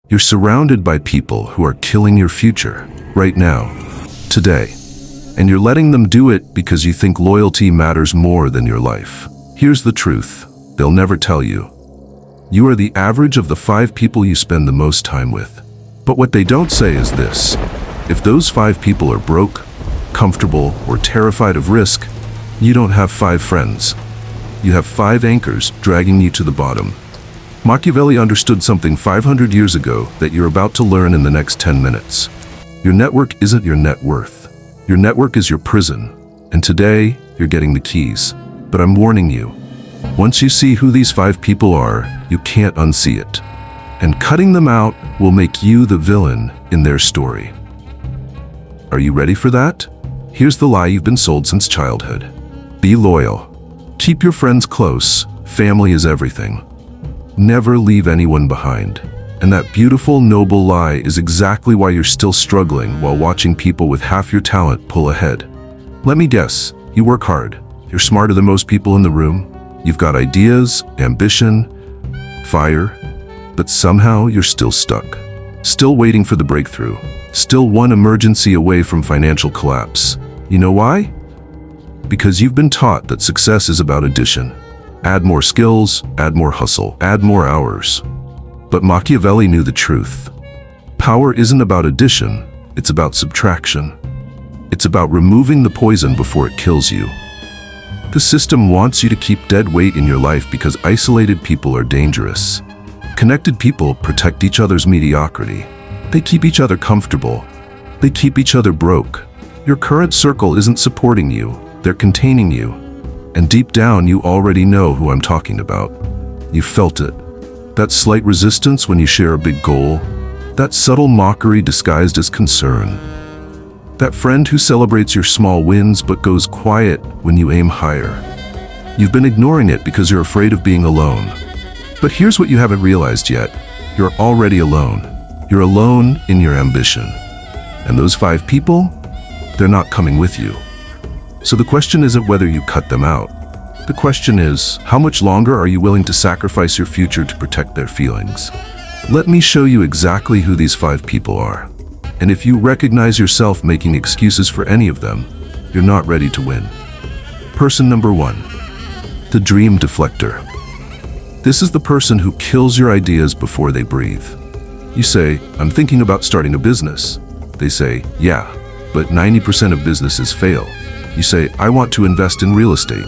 You're surrounded by people who are killing your future, right now, today. And you're letting them do it because you think loyalty matters more than your life. Here's the truth. They'll never tell you. You are the average of the 5 people you spend the most time with. But what they don't say is this. If those 5 people are broke, comfortable, or terrified of risk, you don't have 5 friends. You have 5 anchors dragging you to the bottom. Machiavelli understood something 500 years ago that you're about to learn in the next 10 minutes. Your network isn't your net worth. Your network is your prison. And today, you're getting the keys. But I'm warning you, once you see who these 5 people are, you can't unsee it. And cutting them out will make you the villain in their story. Are you ready for that? Here's the lie you've been sold since childhood. Be loyal. Keep your friends close. Family is everything. Never leave anyone behind. And that beautiful, noble lie is exactly why you're still struggling while watching people with half your talent pull ahead. Let me guess, you work hard. You're smarter than most people in the room. You've got ideas, ambition, fire, but somehow you're still stuck. Still waiting for the breakthrough. Still one emergency away from financial collapse. You know why? Because you've been taught that success is about addition. Add more skills, add more hustle, add more hours. But Machiavelli knew the truth. Power isn't about addition, it's about subtraction. It's about removing the poison before it kills you. The system wants you to keep dead weight in your life because isolated people are dangerous. Connected people protect each other's mediocrity. They keep each other comfortable. They keep each other broke. Your current circle isn't supporting you, they're containing you. And deep down, you already know who I'm talking about. You felt it. That slight resistance when you share a big goal. That subtle mockery disguised as concern. That friend who celebrates your small wins but goes quiet when you aim higher. You've been ignoring it because you're afraid of being alone. But here's what you haven't realized yet. You're already alone. You're alone in your ambition. And those 5 people, they're not coming with you. So the question isn't whether you cut them out. The question is, how much longer are you willing to sacrifice your future to protect their feelings? Let me show you exactly who these 5 people are. And if you recognize yourself making excuses for any of them, you're not ready to win. Person number 1, the dream deflector. This is the person who kills your ideas before they breathe. You say, I'm thinking about starting a business. They say, yeah, but 90% of businesses fail. You say, I want to invest in real estate.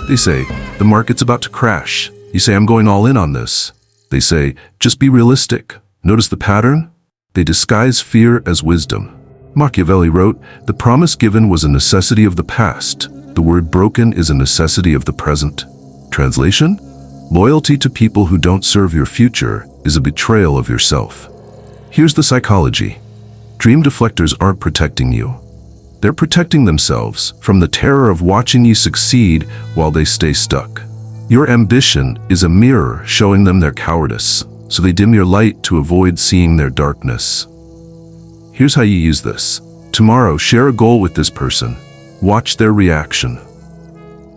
They say, the market's about to crash. You say, I'm going all in on this. They say, just be realistic. Notice the pattern? They disguise fear as wisdom. Machiavelli wrote, the promise given was a necessity of the past. The word broken is a necessity of the present. Translation? Loyalty to people who don't serve your future is a betrayal of yourself. Here's the psychology. Dream deflectors aren't protecting you. They're protecting themselves from the terror of watching you succeed while they stay stuck. Your ambition is a mirror showing them their cowardice, so they dim your light to avoid seeing their darkness. Here's how you use this. Tomorrow, share a goal with this person. Watch their reaction.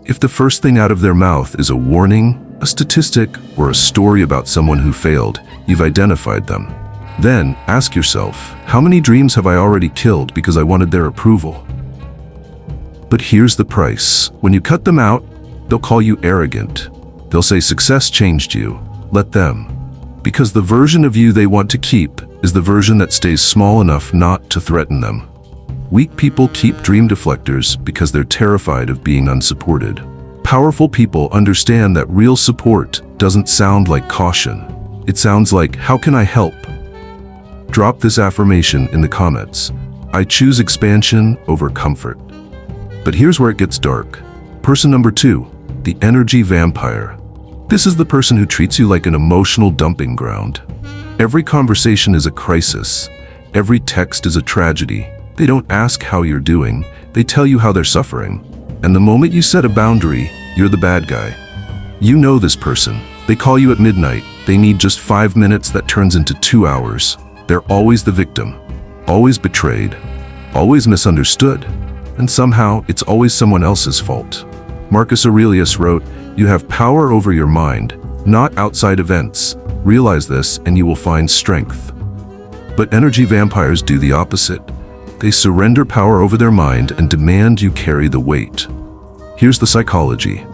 If the first thing out of their mouth is a warning, a statistic, or a story about someone who failed, you've identified them. Then, ask yourself, how many dreams have I already killed because I wanted their approval? But here's the price. When you cut them out, they'll call you arrogant. They'll say success changed you. Let them. Because the version of you they want to keep is the version that stays small enough not to threaten them. Weak people keep dream deflectors because they're terrified of being unsupported. Powerful people understand that real support doesn't sound like caution. It sounds like, how can I help? Drop this affirmation in the comments. I choose expansion over comfort. But here's where it gets dark. Person number 2, the energy vampire. This is the person who treats you like an emotional dumping ground. Every conversation is a crisis. Every text is a tragedy. They don't ask how you're doing. They tell you how they're suffering. And the moment you set a boundary, you're the bad guy. You know this person. They call you at midnight. They need just 5 minutes that turns into 2 hours. They're always the victim, always betrayed, always misunderstood, and somehow it's always someone else's fault. Marcus Aurelius wrote, you have power over your mind, not outside events. Realize this and you will find strength. But energy vampires do the opposite. They surrender power over their mind and demand you carry the weight. Here's the psychology.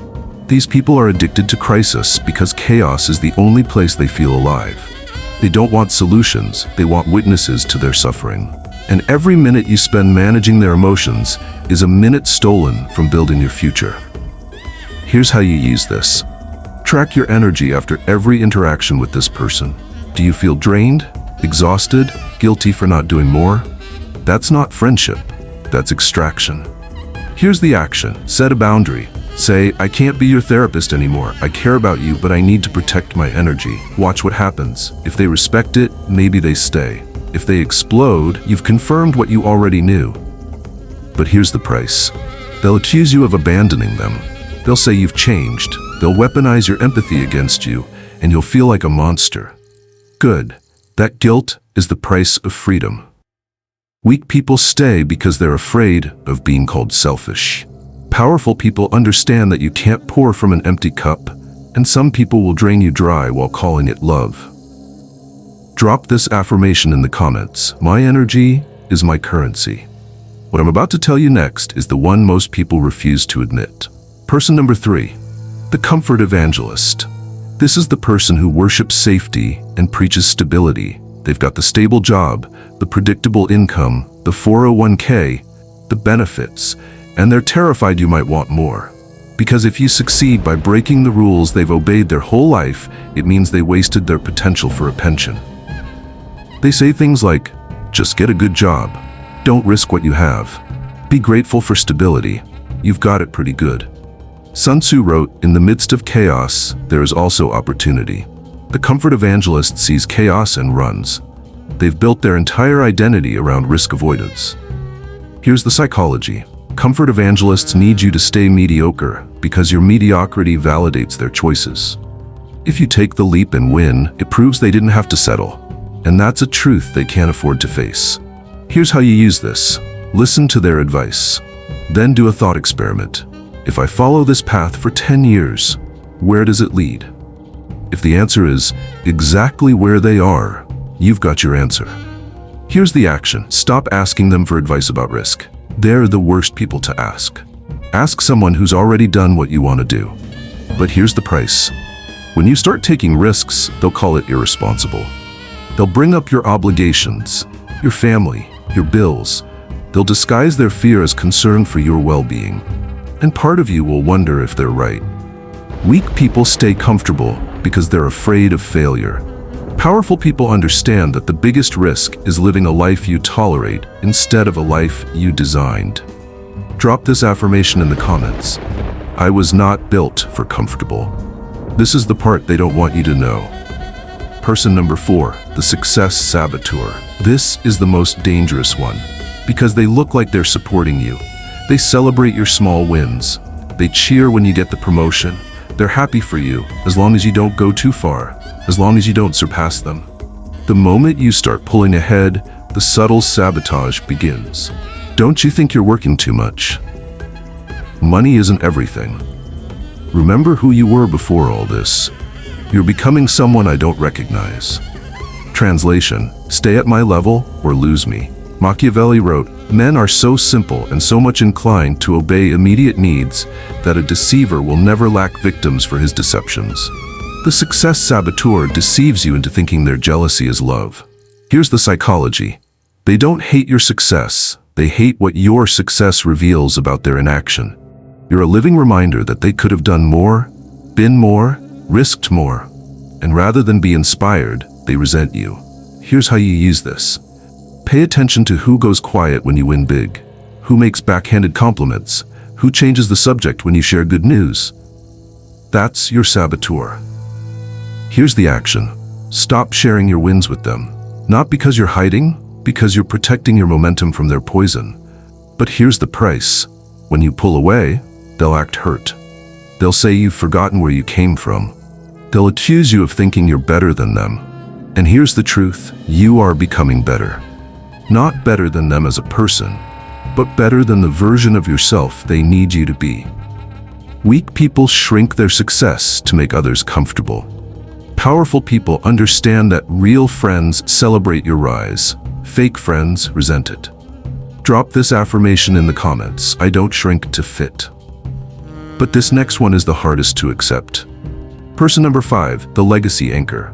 These people are addicted to crisis because chaos is the only place they feel alive. They don't want solutions, they want witnesses to their suffering. And every minute you spend managing their emotions is a minute stolen from building your future. Here's how you use this. Track your energy after every interaction with this person. Do you feel drained, exhausted, guilty for not doing more? That's not friendship, that's extraction. Here's the action. Set a boundary. Say, I can't be your therapist anymore. I care about you, but I need to protect my energy. Watch what happens. If they respect it, maybe they stay. If they explode, you've confirmed what you already knew. But here's the price. They'll accuse you of abandoning them. They'll say you've changed. They'll weaponize your empathy against you, and you'll feel like a monster. Good. That guilt is the price of freedom. Weak people stay because they're afraid of being called selfish. Powerful people understand that you can't pour from an empty cup, and some people will drain you dry while calling it love. Drop this affirmation in the comments. My energy is my currency. What I'm about to tell you next is the one most people refuse to admit. Person number 3, the comfort evangelist. This is the person who worships safety and preaches stability. They've got the stable job, the predictable income, the 401k, the benefits, and they're terrified you might want more. Because if you succeed by breaking the rules they've obeyed their whole life, it means they wasted their potential for a pension. They say things like, just get a good job. Don't risk what you have. Be grateful for stability. You've got it pretty good. Sun Tzu wrote, in the midst of chaos, there is also opportunity. The comfort evangelist sees chaos and runs. They've built their entire identity around risk avoidance. Here's the psychology. Comfort evangelists need you to stay mediocre because your mediocrity validates their choices. If you take the leap and win, it proves they didn't have to settle. And that's a truth they can't afford to face. Here's how you use this. Listen to their advice. Then do a thought experiment. If I follow this path for 10 years, where does it lead? If the answer is exactly where they are, you've got your answer. Here's the action. Stop asking them for advice about risk. They're the worst people to ask. Ask someone who's already done what you want to do. But here's the price. When you start taking risks, they'll call it irresponsible. They'll bring up your obligations, your family, your bills. They'll disguise their fear as concern for your well-being. And part of you will wonder if they're right. Weak people stay comfortable because they're afraid of failure. Powerful people understand that the biggest risk is living a life you tolerate instead of a life you designed. Drop this affirmation in the comments. I was not built for comfortable. This is the part they don't want you to know. Person number 4, the success saboteur. This is the most dangerous one because they look like they're supporting you. They celebrate your small wins. They cheer when you get the promotion. They're happy for you as long as you don't go too far, as long as you don't surpass them. The moment you start pulling ahead, the subtle sabotage begins. Don't you think you're working too much? Money isn't everything. Remember who you were before all this. You're becoming someone I don't recognize. Translation, stay at my level or lose me. Machiavelli wrote, men are so simple and so much inclined to obey immediate needs that a deceiver will never lack victims for his deceptions. The success saboteur deceives you into thinking their jealousy is love. Here's the psychology. They don't hate your success. They hate what your success reveals about their inaction. You're a living reminder that they could have done more, been more, risked more. And rather than be inspired, they resent you. Here's how you use this. Pay attention to who goes quiet when you win big, who makes backhanded compliments, who changes the subject when you share good news. That's your saboteur. Here's the action. Stop sharing your wins with them. Not because you're hiding, because you're protecting your momentum from their poison. But here's the price. When you pull away, they'll act hurt. They'll say you've forgotten where you came from. They'll accuse you of thinking you're better than them. And here's the truth. You are becoming better. Not better than them as a person, but better than the version of yourself they need you to be. Weak people shrink their success to make others comfortable. Powerful people understand that real friends celebrate your rise. Fake friends resent it. Drop this affirmation in the comments. I don't shrink to fit. But this next one is the hardest to accept. Person number 5, the legacy anchor.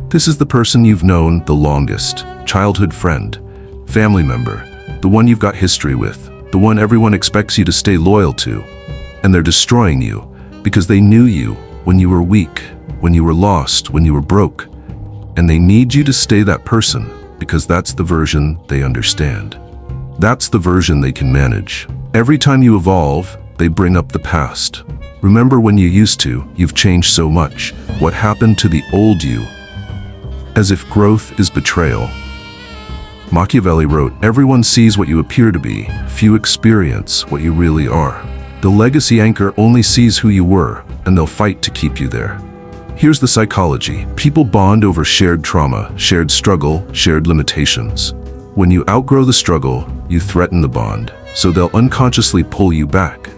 This is the person you've known the longest. Childhood friend, family member, the one you've got history with, the one everyone expects you to stay loyal to. And they're destroying you because they knew you when you were weak, when you were lost, when you were broke. And they need you to stay that person because that's the version they understand. That's the version they can manage. Every time you evolve, they bring up the past. Remember when you used to, you've changed so much. What happened to the old you? As if growth is betrayal. Machiavelli wrote, everyone sees what you appear to be, few experience what you really are. The legacy anchor only sees who you were, and they'll fight to keep you there. Here's the psychology. People bond over shared trauma, shared struggle, shared limitations. When you outgrow the struggle, you threaten the bond, so they'll unconsciously pull you back.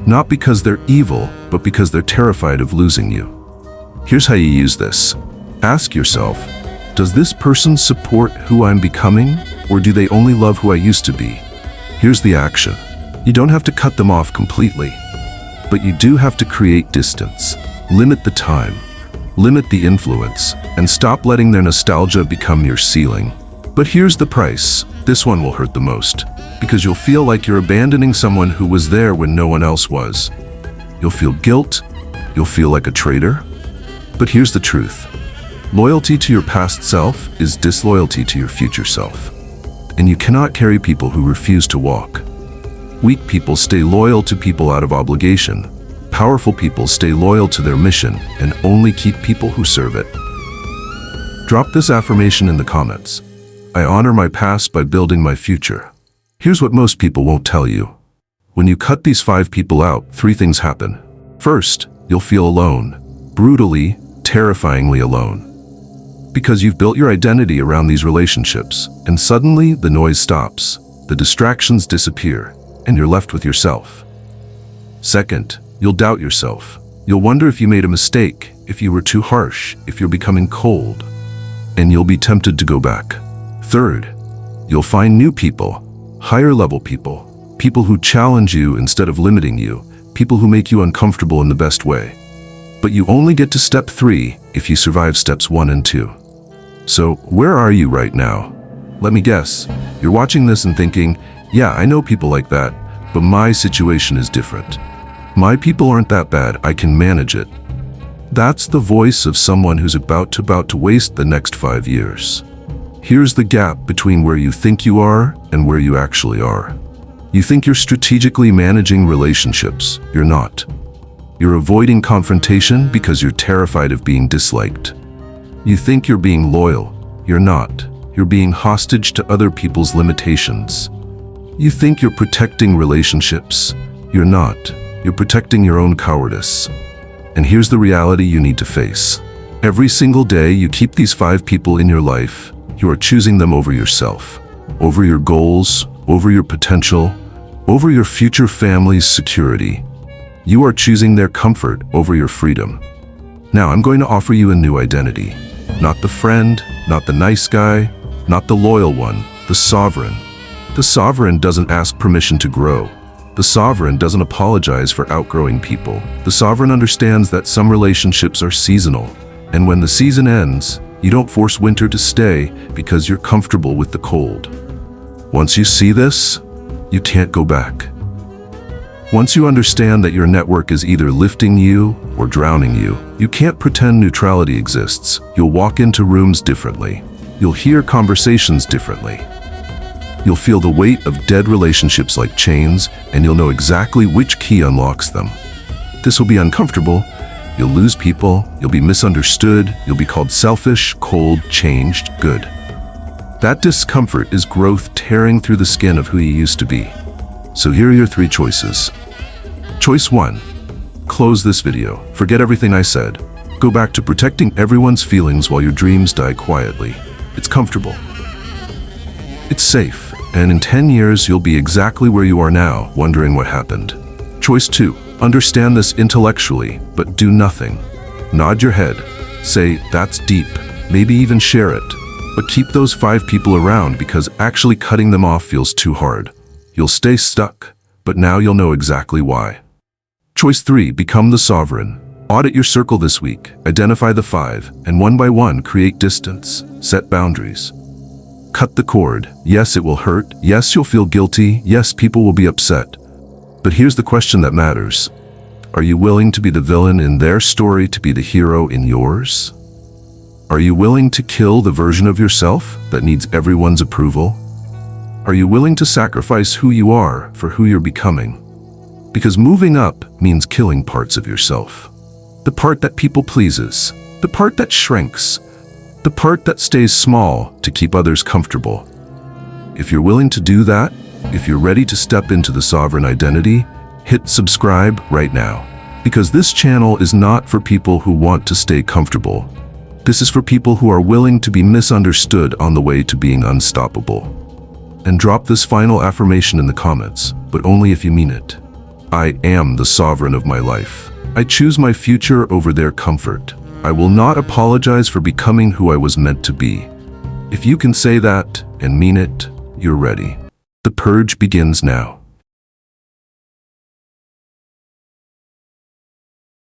Not because they're evil, but because they're terrified of losing you. Here's how you use this. Ask yourself, does this person support who I'm becoming, or do they only love who I used to be? Here's the action. You don't have to cut them off completely, but you do have to create distance. Limit the time, limit the influence, and stop letting their nostalgia become your ceiling. But here's the price. This one will hurt the most, because you'll feel like you're abandoning someone who was there when no one else was. You'll feel guilt, you'll feel like a traitor. But here's the truth. Loyalty to your past self is disloyalty to your future self. And you cannot carry people who refuse to walk. Weak people stay loyal to people out of obligation. Powerful people stay loyal to their mission and only keep people who serve it. Drop this affirmation in the comments. I honor my past by building my future. Here's what most people won't tell you. When you cut these 5 people out, 3 things happen. First, you'll feel alone. Brutally, terrifyingly alone. Because you've built your identity around these relationships, and suddenly the noise stops, the distractions disappear, and you're left with yourself. Second, you'll doubt yourself. You'll wonder if you made a mistake, if you were too harsh, if you're becoming cold, and you'll be tempted to go back. Third, you'll find new people, higher level people, people who challenge you instead of limiting you, people who make you uncomfortable in the best way. But you only get to step 3 if you survive steps 1 and 2. So where are you right now? Let me guess, you're watching this and thinking, yeah, I know people like that, but my situation is different. My people aren't that bad, I can manage it. That's the voice of someone who's about to waste the next 5 years. Here's the gap between where you think you are and where you actually are. You think you're strategically managing relationships. You're not. You're avoiding confrontation because you're terrified of being disliked. You think you're being loyal. You're not. You're being hostage to other people's limitations. You think you're protecting relationships. You're not. You're protecting your own cowardice. And here's the reality you need to face. Every single day you keep these 5 people in your life, you are choosing them over yourself, over your goals, over your potential, over your future family's security. You are choosing their comfort over your freedom. Now I'm going to offer you a new identity. Not the friend, not the nice guy, not the loyal one, the sovereign. The sovereign doesn't ask permission to grow. The sovereign doesn't apologize for outgrowing people. The sovereign understands that some relationships are seasonal, and when the season ends, you don't force winter to stay because you're comfortable with the cold. Once you see this, you can't go back. Once you understand that your network is either lifting you or drowning you, you can't pretend neutrality exists. You'll walk into rooms differently. You'll hear conversations differently. You'll feel the weight of dead relationships like chains, and you'll know exactly which key unlocks them. This will be uncomfortable. You'll lose people, you'll be misunderstood, you'll be called selfish, cold, changed, good. That discomfort is growth tearing through the skin of who you used to be. So here are your 3 choices. Choice 1. Close this video. Forget everything I said. Go back to protecting everyone's feelings while your dreams die quietly. It's comfortable. It's safe. And in 10 years, you'll be exactly where you are now, wondering what happened. Choice 2. Understand this intellectually, but do nothing. Nod your head. Say, "That's deep," maybe even share it. But keep those 5 people around because actually cutting them off feels too hard. You'll stay stuck, but now you'll know exactly why. Choice 3, become the sovereign. Audit your circle this week, identify the 5, and one by one create distance, set boundaries. Cut the cord. Yes, it will hurt. Yes, you'll feel guilty. Yes, people will be upset. But here's the question that matters. Are you willing to be the villain in their story to be the hero in yours? Are you willing to kill the version of yourself that needs everyone's approval? Are you willing to sacrifice who you are for who you're becoming? Because moving up means killing parts of yourself. The part that people pleases, the part that shrinks, the part that stays small to keep others comfortable. If you're willing to do that, if you're ready to step into the sovereign identity, hit subscribe right now. Because this channel is not for people who want to stay comfortable. This is for people who are willing to be misunderstood on the way to being unstoppable. And drop this final affirmation in the comments, but only if you mean it. I am the sovereign of my life. I choose my future over their comfort. I will not apologize for becoming who I was meant to be. If you can say that and mean it, you're ready. The purge begins now.